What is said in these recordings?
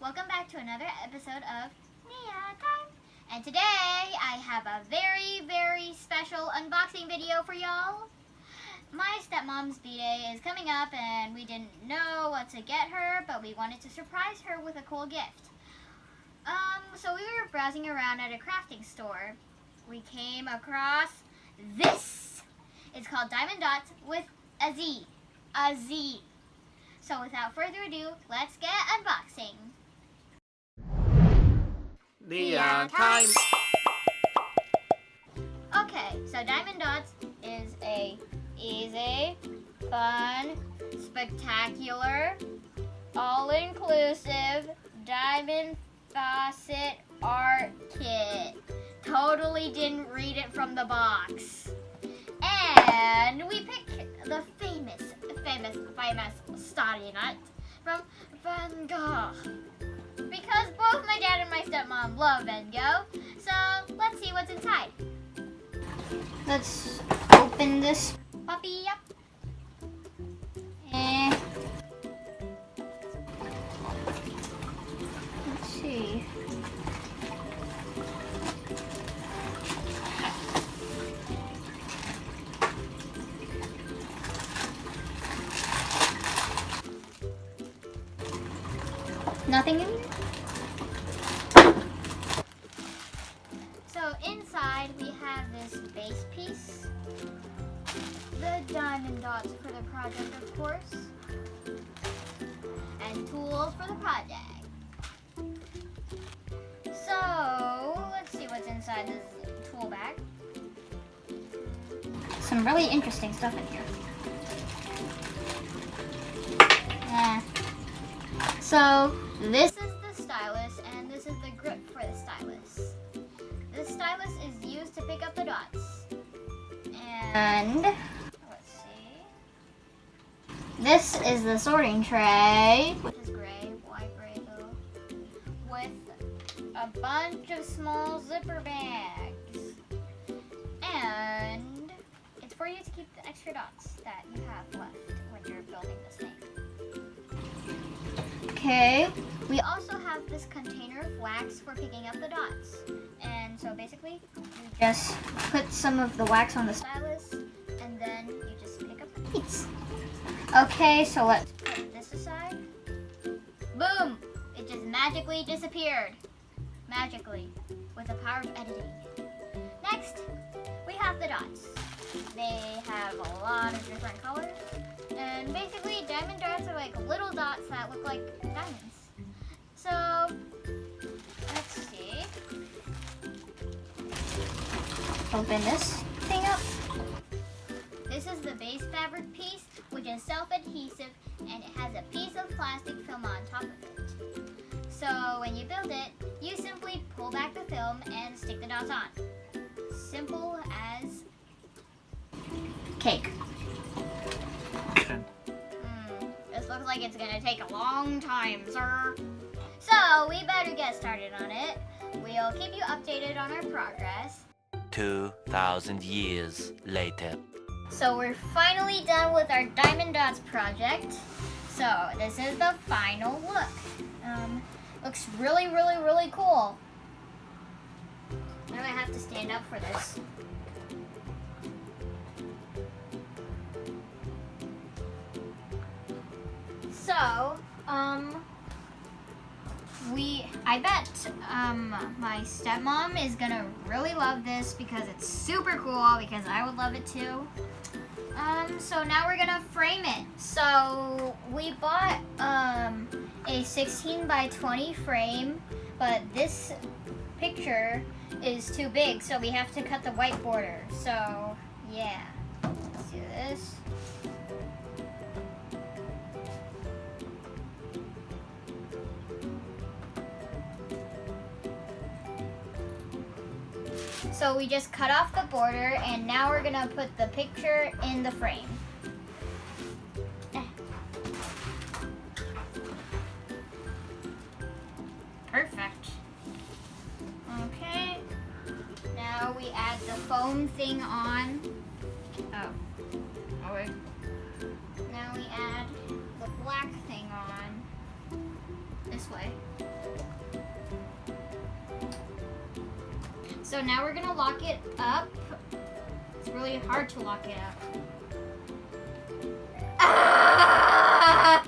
welcome back to another episode of Nia Time. And today I have a very special unboxing video for y'all. My stepmom's B-Day is coming up and we didn't know what to get her, but we wanted to surprise her with a cool gift. So we were browsing around at a crafting store. We came across this. It's called Diamond Dotz with a Z. A Z. So without further ado, let's get unboxing. Nia Time! Okay, so Diamond Dotz is a easy, fun, spectacular, all-inclusive diamond faucet art kit. Totally didn't read it from the box. And we picked the famous study nut from Van Gogh. Because both my dad and my stepmom love Van Gogh. So let's see what's inside. Let's open this puppy up. And let's see. Nothing in here? So inside we have this base piece, the Diamond Dotz for the project, of course, and tools for the project. So let's see what's inside this tool bag. Some really interesting stuff in here. So this is the stylus and this is the grip for the stylus. The stylus is used to pick up the dots. And let's see. This is the sorting tray, which is gray, white gray though, with a bunch of small zipper bags. And it's for you to keep the extra dots that you have left when you're building this thing. Okay, we also have this container of wax for picking up the dots. And so basically, you just put some of the wax on the stylus, and then you just pick up the beads. Okay, so let's put this aside. Boom! It just magically disappeared. Magically, with the power of editing. Next, we have the dots. They have a lot of different colors. And basically, diamond dots are like little dots that look like diamonds. So, let's see. Open this thing up. This is the base fabric piece, which is self-adhesive, and it has a piece of plastic film on top of it. So, when you build it, you simply pull back the film and stick the dots on. Simple as cake. This looks like it's gonna take a long time, sir. So we better get started on it. We'll keep you updated on our progress. 2,000 years later. So we're finally done with our Diamond Dotz project. So this is the final look. Looks really cool. Now I have to stand up for this. So, I bet my stepmom is gonna really love this because it's super cool, because I would love it too. So now we're gonna frame it. So we bought a 16 by 20 frame, but this picture is too big, so we have to cut the white border. So yeah, let's do this. So we just cut off the border, and now we're gonna put the picture in the frame. Perfect. Okay. Now we add the foam thing on. Oh wait. Now we add the black thing on. This way. So now we're gonna lock it up. It's really hard to lock it up. Ah!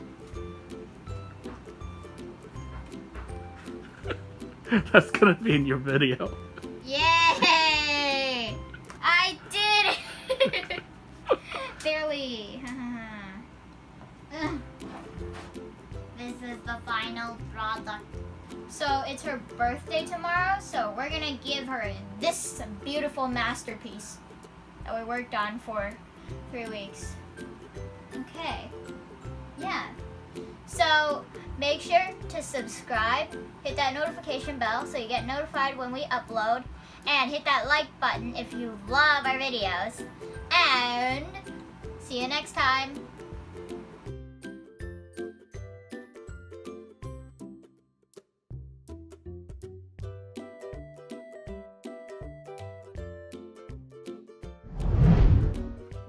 That's gonna be in your video. Yay! I did it! Barely. This is the final product. So it's her birthday tomorrow, so we're gonna give her this beautiful masterpiece that we worked on for 3 weeks. Okay. Yeah. So make sure to subscribe, hit that notification bell so you get notified when we upload, and hit that like button if you love our videos. And see you next time.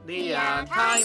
Neon time.